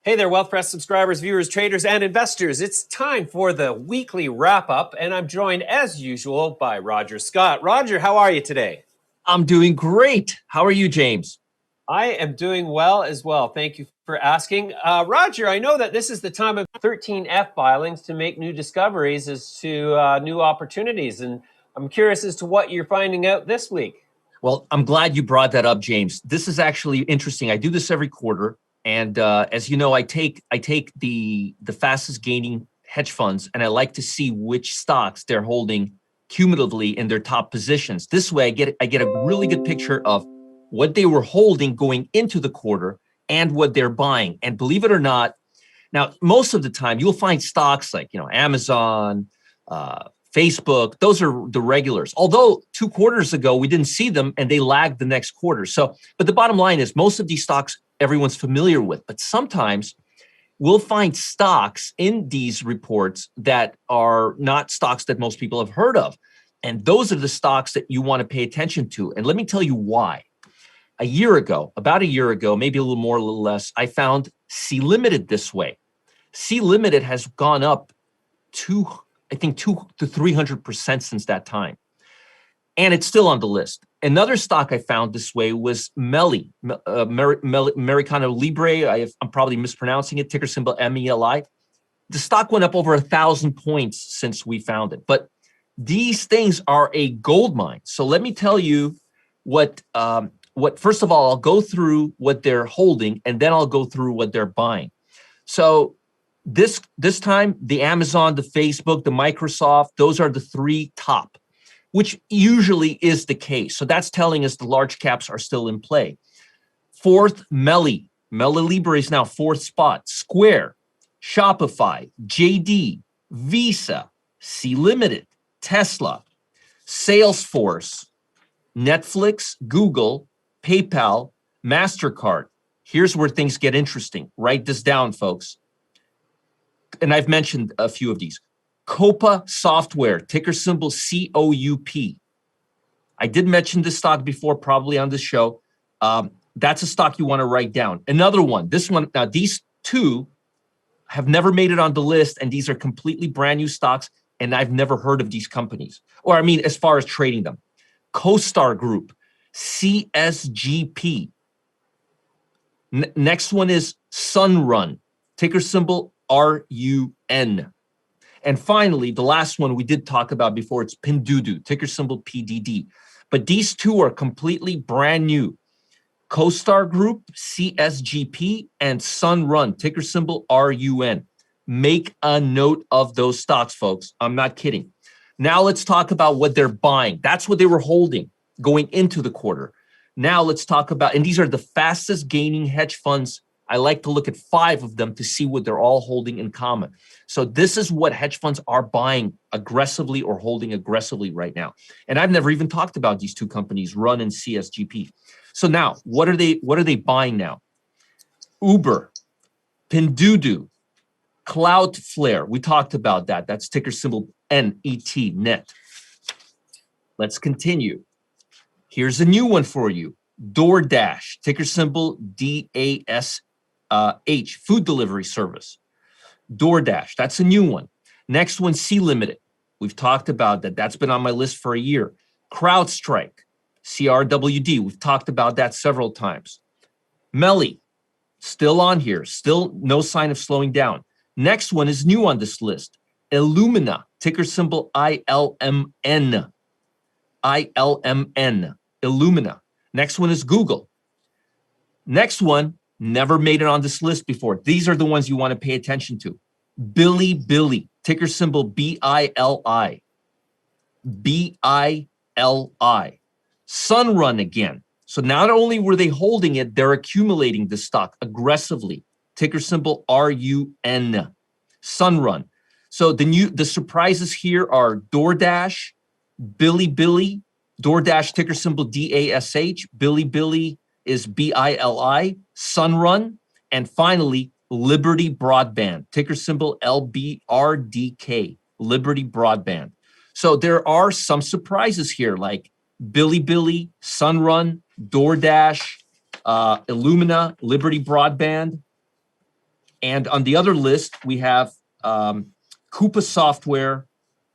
Hey there, Wealth Press subscribers, viewers, traders, and investors. It's time for the weekly wrap-up, and I'm joined, as usual, by Roger Scott. Roger, how are you today? I'm doing great. How are you, James? I am doing well as well. Thank you for asking. Roger, I know that this is the time of 13F filings to make new discoveries as to new opportunities, and I'm curious as to what you're finding out this week. Well, I'm glad you brought that up, James. This is actually interesting. I do this every quarter. And as you know, I take the fastest gaining hedge funds, and I like to see which stocks they're holding cumulatively in their top positions. This way, I get a really good picture of what they were holding going into the quarter and what they're buying. And believe it or not, now most of the time you'll find stocks like Amazon, Facebook. Those are the regulars. Although 2 quarters ago we didn't see them and they lagged the next quarter. So, but the bottom line is most of these stocks everyone's familiar with, but sometimes we'll find stocks in these reports that are not stocks that most people have heard of. And those are the stocks that you want to pay attention to. And let me tell you why. About a year ago, maybe a little more, a little less, I found C Limited this way. C Limited has gone up to, I think, 200 to 300% since that time. And it's still on the list. Another stock I found this way was Meli, Mercado Libre. I'm probably mispronouncing it, ticker symbol MELI. The stock went up over 1,000 points since we found it. But these things are a gold mine. So let me tell you what first of all, I'll go through what they're holding, and then I'll go through what they're buying. So this time, the Amazon, the Facebook, the Microsoft, those are the 3 top, which usually is the case. So that's telling us the large caps are still in play. 4th, Meli Libre is now 4th spot. Square, Shopify, JD, Visa, C Limited, Tesla, Salesforce, Netflix, Google, PayPal, MasterCard. Here's where things get interesting. Write this down, folks. And I've mentioned a few of these. Coupa Software, ticker symbol COUP. I did mention this stock before, probably on this show. That's a stock you want to write down. Another one, this one, now these 2 have never made it on the list, and these are completely brand new stocks, and I've never heard of these companies. Or I mean, as far as trading them. CoStar Group, CSGP. Next one is Sunrun, ticker symbol RUN. And finally, the last one we did talk about before, it's Pinduoduo, ticker symbol PDD. But these 2 are completely brand new. CoStar Group, CSGP, and Sunrun, ticker symbol RUN. Make a note of those stocks, folks. I'm not kidding. Now let's talk about what they're buying. That's what they were holding going into the quarter. Now let's talk about, and these are the fastest gaining hedge funds. I like to look at 5 of them to see what they're all holding in common. So this is what hedge funds are buying aggressively or holding aggressively right now. And I've never even talked about these 2 companies, Run and CSGP. So now, what are they buying now? Uber, Pinduoduo, Cloudflare. We talked about that. That's ticker symbol NET. Let's continue. Here's a new one for you. DoorDash, ticker symbol DASH, food delivery service. DoorDash, that's a new one. Next one, C Limited. We've talked about that. That's been on my list for a year. CrowdStrike, CRWD. We've talked about that several times. Meli, still on here. Still no sign of slowing down. Next one is new on this list. Illumina, ticker symbol ILMN. Illumina. Next one is Google. Next one, never made it on this list before. These are the ones you want to pay attention to. Bilibili, ticker symbol BILI. BILI. Sunrun again. So not only were they holding it, they're accumulating the stock aggressively. Ticker symbol RUN. Sunrun. So the surprises here are DoorDash, Bilibili, DoorDash ticker symbol DASH, Bilibili is BILI, Sunrun, and finally Liberty Broadband, ticker symbol LBRDK, Liberty Broadband. So there are some surprises here like Bilibili, Sunrun, DoorDash, Illumina, Liberty Broadband. And on the other list, we have Coupa Software,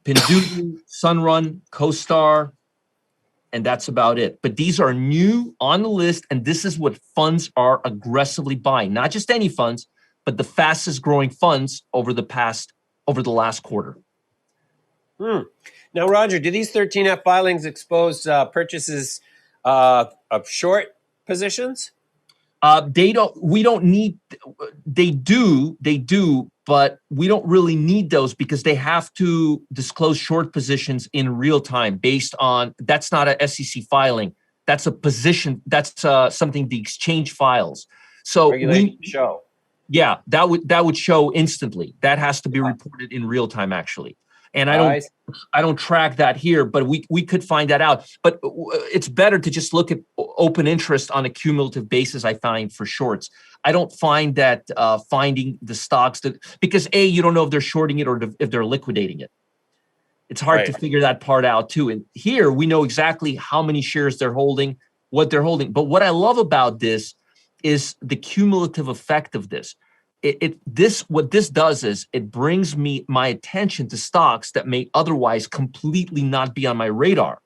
Pinduoduo, Sunrun, CoStar, and that's about it. But these are new on the list, and this is what funds are aggressively buying. Not just any funds, but the fastest growing funds over the last quarter. Now, Roger, do these 13F filings expose purchases of short positions? They do, but we don't really need those because they have to disclose short positions in real time based on, that's not a SEC filing. That's a position, that's something the exchange files. So regulation show. Yeah, that would show instantly. That has to be reported in real time, actually. And I don't track that here, but we could find that out. But it's better to just look at open interest on a cumulative basis, I find, for shorts. I don't find that finding the stocks because A, you don't know if they're shorting it or if they're liquidating it. It's hard to figure that part out too. And here we know exactly how many shares they're holding, what they're holding. But what I love about this is the cumulative effect of this. What this does is it brings my attention to stocks that may otherwise completely not be on my radar.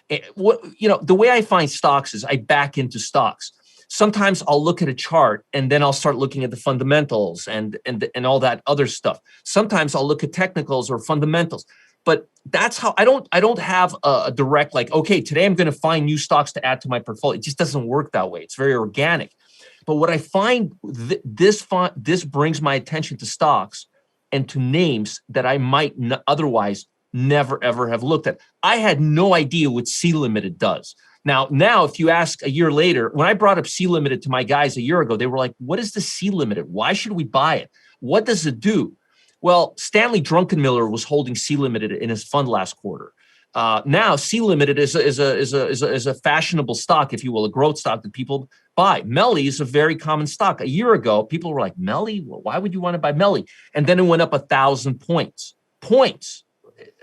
The way I find stocks is I back into stocks. Sometimes I'll look at a chart and then I'll start looking at the fundamentals and all that other stuff. Sometimes I'll look at technicals or fundamentals. But that's how I don't have a direct okay, today I'm going to find new stocks to add to my portfolio. It just doesn't work that way. It's very organic. But what I find, this brings my attention to stocks and to names that I might otherwise never, ever have looked at. I had no idea what C Limited does. Now, if you ask a year later, when I brought up C Limited to my guys a year ago, they were like, what is the C Limited? Why should we buy it? What does it do? Well, Stanley Druckenmiller was holding C Limited in his fund last quarter. Now, C Limited is a fashionable stock, if you will, a growth stock that people buy. Melli is a very common stock. A year ago, people were like, Melli? Well, why would you want to buy Melli? And then it went up 1,000 points. Points,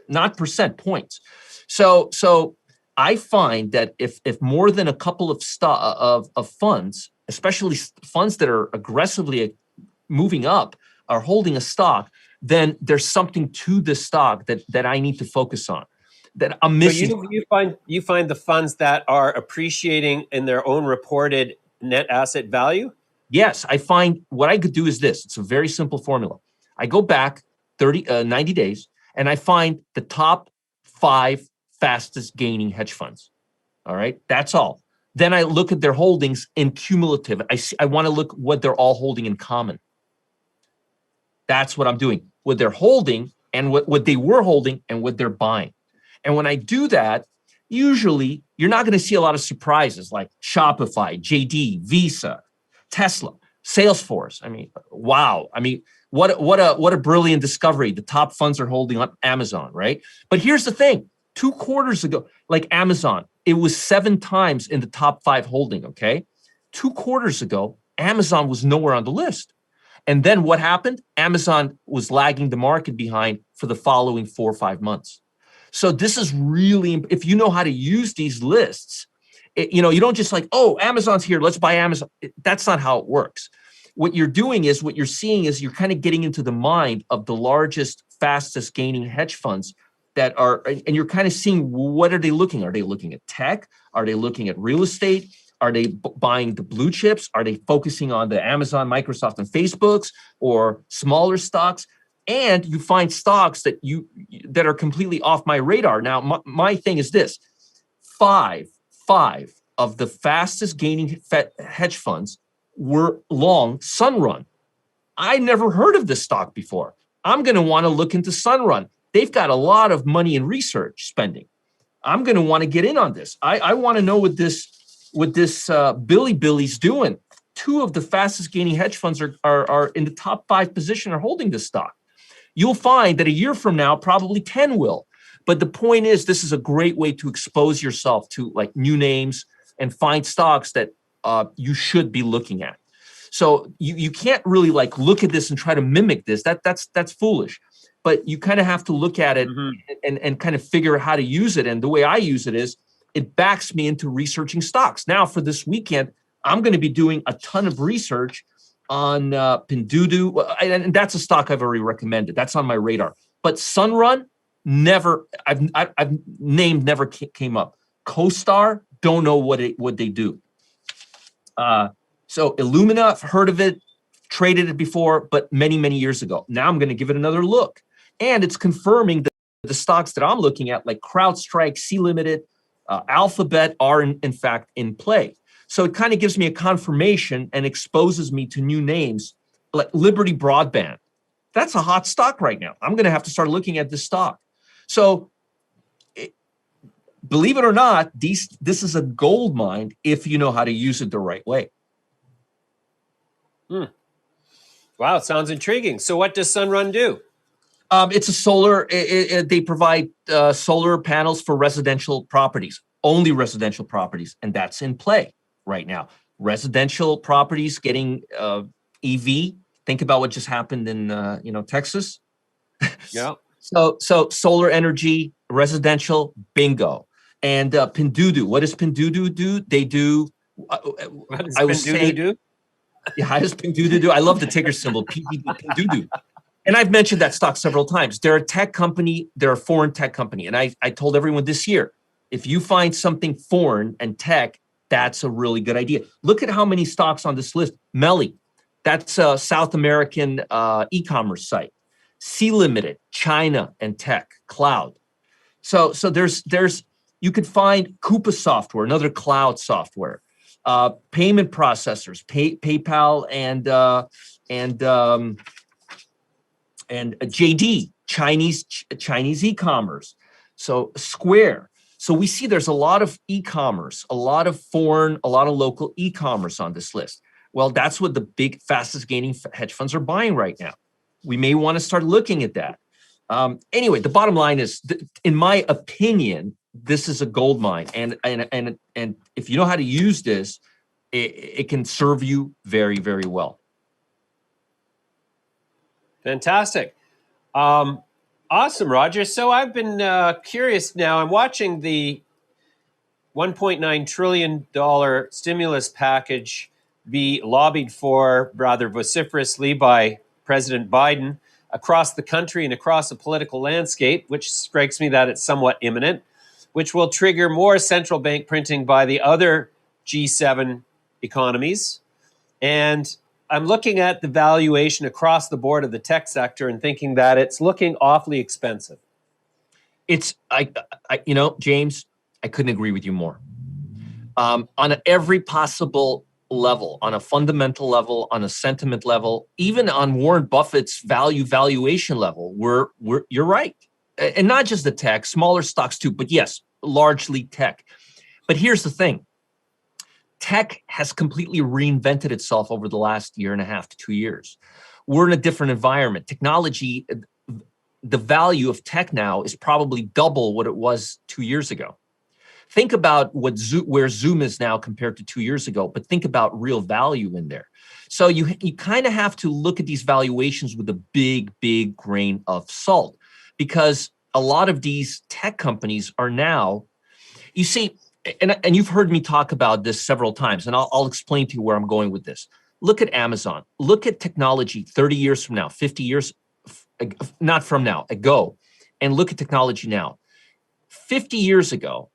not percent, points. So I find that if more than a couple of funds, especially funds that are aggressively moving up, are holding a stock, then there's something to this stock that I need to focus on. That I'm missing. So you find the funds that are appreciating in their own reported net asset value? Yes, I find what I could do is this. It's a very simple formula. I go back 90 days and I find the top 5 fastest gaining hedge funds. All right, that's all. Then I look at their holdings in cumulative. I want to look what they're all holding in common. That's what I'm doing. What they're holding and what they were holding and what they're buying. And when I do that, usually you're not going to see a lot of surprises like Shopify, JD, Visa, Tesla, Salesforce. I mean, wow. I mean, what a brilliant discovery. The top funds are holding on Amazon, right? But here's the thing. 2 quarters ago, like Amazon, it was 7 times in the top 5 holding, okay? 2 quarters ago, Amazon was nowhere on the list. And then what happened? Amazon was lagging the market behind for the following 4 or 5 months. So this is really, if you know how to use these lists, you don't just Amazon's here, let's buy Amazon. That's not how it works. What you're seeing is you're kind of getting into the mind of the largest, fastest gaining hedge funds that are, and you're kind of seeing what are they looking? Are they looking at tech? Are they looking at real estate? Are they buying the blue chips? Are they focusing on the Amazon, Microsoft, and Facebooks or smaller stocks? And you find stocks that are completely off my radar. Now, my thing is this: five of the fastest gaining hedge funds were long Sunrun. I never heard of this stock before. I'm going to want to look into Sunrun. They've got a lot of money in research spending. I'm going to want to get in on this. I want to know what this Billy's doing. 2 of the fastest gaining hedge funds are in the top 5 position are holding this stock. You'll find that a year from now, probably 10 will. But the point is, this is a great way to expose yourself to new names and find stocks that you should be looking at. So you can't really look at this and try to mimic this. That's foolish. But you kind of have to look at it and kind of figure out how to use it. And the way I use it is it backs me into researching stocks. Now, for this weekend, I'm going to be doing a ton of research on Pinduoduo, and that's a stock I've already recommended. That's on my radar. But Sunrun, never. I've named, never came up. CoStar, don't know what they do. So Illumina, I've heard of it, traded it before, but many years ago. Now I'm going to give it another look, and it's confirming that the stocks that I'm looking at, like CrowdStrike, C Limited, Alphabet, are in fact in play. So it kind of gives me a confirmation and exposes me to new names like Liberty Broadband. That's a hot stock right now. I'm going to have to start looking at this stock. So believe it or not, this is a gold mine if you know how to use it the right way. Wow, it sounds intriguing. So what does Sunrun do? It's a solar. They provide solar panels for residential properties, only residential properties, and that's in play right now. Residential properties getting EV. Think about what just happened in Texas. Yeah. So solar energy, residential, bingo. And Pinduoduo. What does Pinduoduo do? They do. What does Pinduoduo do? Yeah, how does Pinduoduo do? I love the ticker symbol, Pinduoduo. And I've mentioned that stock several times. They're a tech company. They're a foreign tech company. And I told everyone this year, if you find something foreign and tech, that's a really good idea. Look at how many stocks on this list. Melli, that's a South American e-commerce site. C Limited, China and tech, cloud. So there's you could find Coupa Software, another cloud software, payment processors, PayPal and JD, Chinese e-commerce. So Square. So we see there's a lot of e-commerce, a lot of foreign, a lot of local e-commerce on this list. Well, that's what the big, fastest gaining hedge funds are buying right now. We may want to start looking at that. Anyway, the bottom line is, in my opinion, this is a gold mine, and if you know how to use this, it can serve you very, very well. Fantastic. Awesome, Roger. So I've been curious now. I'm watching the $1.9 trillion stimulus package be lobbied for rather vociferously by President Biden across the country and across the political landscape, which strikes me that it's somewhat imminent, which will trigger more central bank printing by the other G7 economies. And I'm looking at the valuation across the board of the tech sector and thinking that it's looking awfully expensive. It's, James, I couldn't agree with you more. On every possible level, on a fundamental level, on a sentiment level, even on Warren Buffett's valuation level, you're right. And not just the tech, smaller stocks too, but yes, largely tech. But here's the thing. Tech has completely reinvented itself over the last year and a half to 2 years. We're in a different environment. Technology, the value of tech now is probably double what it was 2 years ago. Think about where Zoom is now compared to 2 years ago, but think about real value in there. So you kind of have to look at these valuations with a big grain of salt, because a lot of these tech companies are now, you see, and you've heard me talk about this several times, and I'll explain to you where I'm going with this. Look at Amazon. Look at technology 30 years from now, 50 years, not from now, ago, and look at technology now. 50 years ago,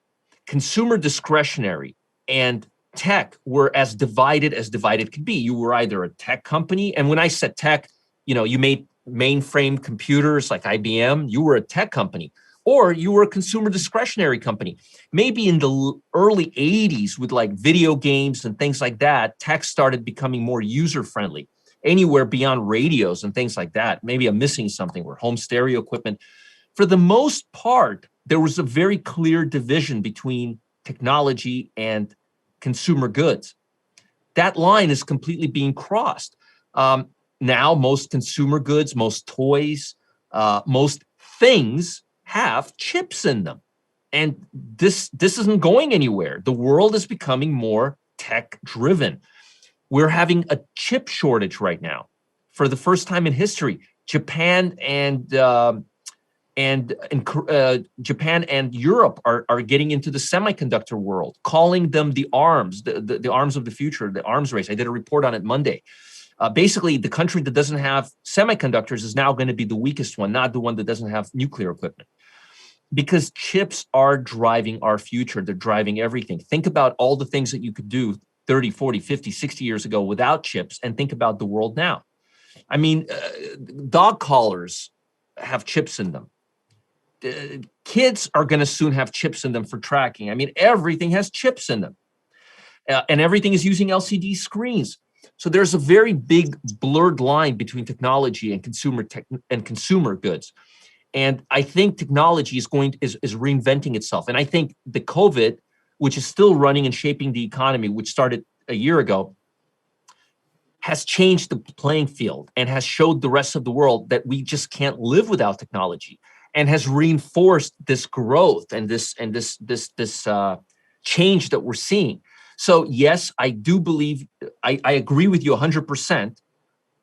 consumer discretionary and tech were as divided could be. You were either a tech company, and when I said tech, you made mainframe computers like IBM, you were a tech company, or you were a consumer discretionary company. Maybe in the early 80s with like video games and things like that, tech started becoming more user-friendly, anywhere beyond radios and things like that. Maybe I'm missing something, where home stereo equipment. For the most part, there was a very clear division between technology and consumer goods. That line is completely being crossed. Now, most consumer goods, most toys, most things have chips in them. And this isn't going anywhere. The world is becoming more tech-driven. We're having a chip shortage right now. For the first time in history, Japan and Japan and Europe are getting into the semiconductor world, calling them the arms, the arms of the future, the arms race. I did a report on it Monday. Basically, the country that doesn't have semiconductors is now going to be the weakest one, not the one that doesn't have nuclear equipment. Because chips are driving our future. They're driving everything. Think about all the things that you could do 30, 40, 50, 60 years ago without chips, and think about the world now. I mean, dog collars have chips in them. Kids are going to soon have chips in them for tracking. I mean, everything has chips in them. And everything is using LCD screens. So there's a very big blurred line between technology and consumer goods. And I think technology is reinventing itself. And I think the COVID, which is still running and shaping the economy, which started a year ago, has changed the playing field and has showed the rest of the world that we just can't live without technology, and has reinforced this growth and this change that we're seeing. So yes, I do believe, I agree with you 100%.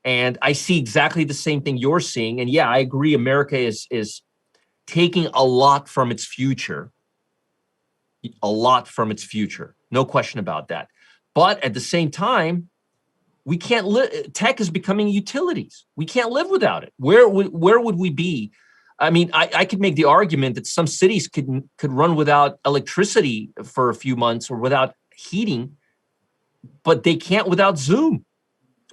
And I see exactly the same thing you're seeing. And yeah, I agree. America is taking a lot from its future. A lot from its future. No question about that. But at the same time, we can't live. Tech is becoming utilities. We can't live without it. Where would we be? I mean, I could make the argument that some cities could run without electricity for a few months or without heating, but they can't without Zoom.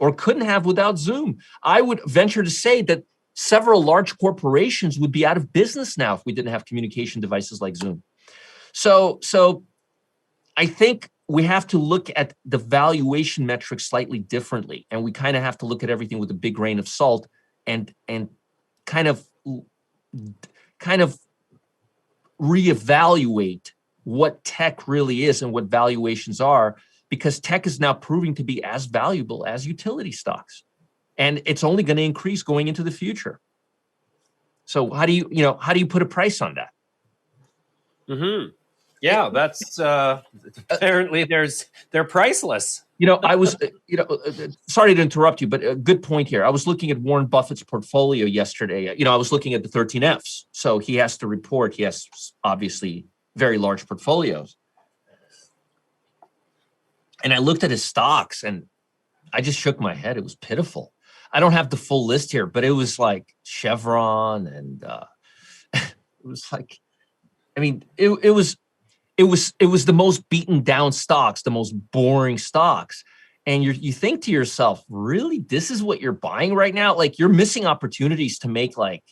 Or couldn't have without Zoom. I would venture to say that several large corporations would be out of business now if we didn't have communication devices like Zoom. So I think we have to look at the valuation metrics slightly differently, and we kind of have to look at everything with a big grain of salt and kind of reevaluate what tech really is and what valuations are. Because tech is now proving to be as valuable as utility stocks, and it's only going to increase going into the future. So how do you put a price on that? Mm-hmm. Yeah, that's apparently they're priceless. I was, sorry to interrupt you, but a good point here. I was looking at Warren Buffett's portfolio yesterday. I was looking at the 13 Fs. So he has to report. He has obviously very large portfolios. And I looked at his stocks and I just shook my head. It was pitiful. I don't have the full list here, but it was like Chevron and it was like, I mean, it was the most beaten down stocks, the most boring stocks. And you think to yourself, really, this is what you're buying right now? Like you're missing opportunities to make like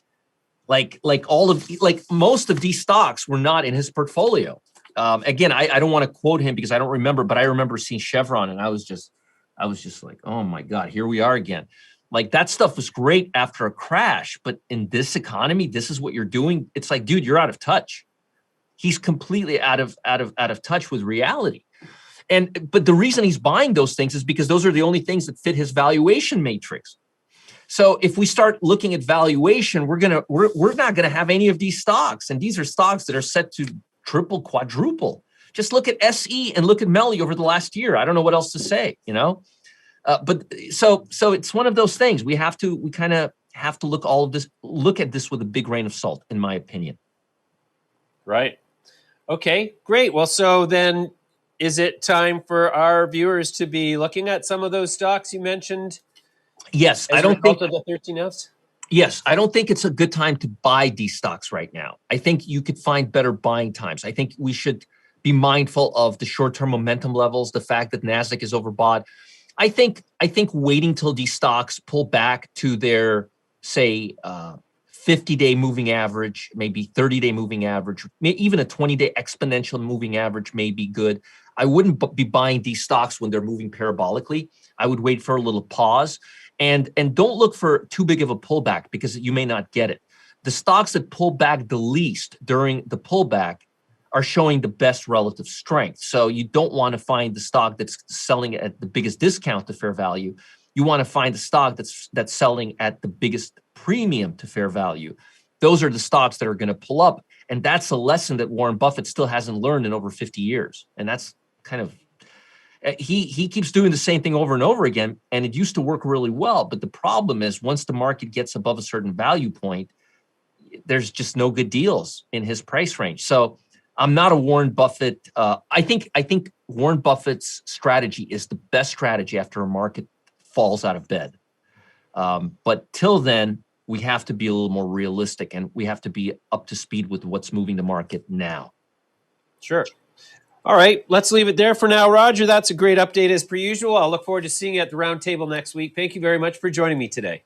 most of these stocks were not in his portfolio. Again, I don't want to quote him because I don't remember, but I remember seeing Chevron and I was just like, oh my God, here we are again. Like that stuff was great after a crash, but in this economy, this is what you're doing. It's like, dude, you're out of touch. He's completely out of touch with reality. But the reason he's buying those things is because those are the only things that fit his valuation matrix. So if we start looking at valuation, we're not gonna have any of these stocks, and these are stocks that are set to triple, quadruple. Just look at SE and look at Melly over the last year. I don't know what else to say, But so it's one of those things. We kind of have to look at this with a big grain of salt, in my opinion. Right. Okay, great. Well, so then is it time for our viewers to be looking at some of those stocks you mentioned? Yes, I don't think of the 13 Fs. Yes, I don't think it's a good time to buy these stocks right now. I think you could find better buying times. I think we should be mindful of the short-term momentum levels, the fact that NASDAQ is overbought. I think waiting till these stocks pull back to their, say, 50-day moving average, maybe 30-day moving average, even a 20-day exponential moving average may be good. I wouldn't be buying these stocks when they're moving parabolically. I would wait for a little pause. And don't look for too big of a pullback because you may not get it. The stocks that pull back the least during the pullback are showing the best relative strength. So you don't want to find the stock that's selling at the biggest discount to fair value. You want to find the stock that's selling at the biggest premium to fair value. Those are the stocks that are going to pull up. And that's a lesson that Warren Buffett still hasn't learned in over 50 years. And that's kind of, he keeps doing the same thing over and over again, and it used to work really well. But the problem is once the market gets above a certain value point, there's just no good deals in his price range. So I'm not a Warren Buffett. I think Warren Buffett's strategy is the best strategy after a market falls out of bed. But till then, we have to be a little more realistic, and we have to be up to speed with what's moving the market now. Sure. All right, let's leave it there for now, Roger. That's a great update as per usual. I'll look forward to seeing you at the roundtable next week. Thank you very much for joining me today.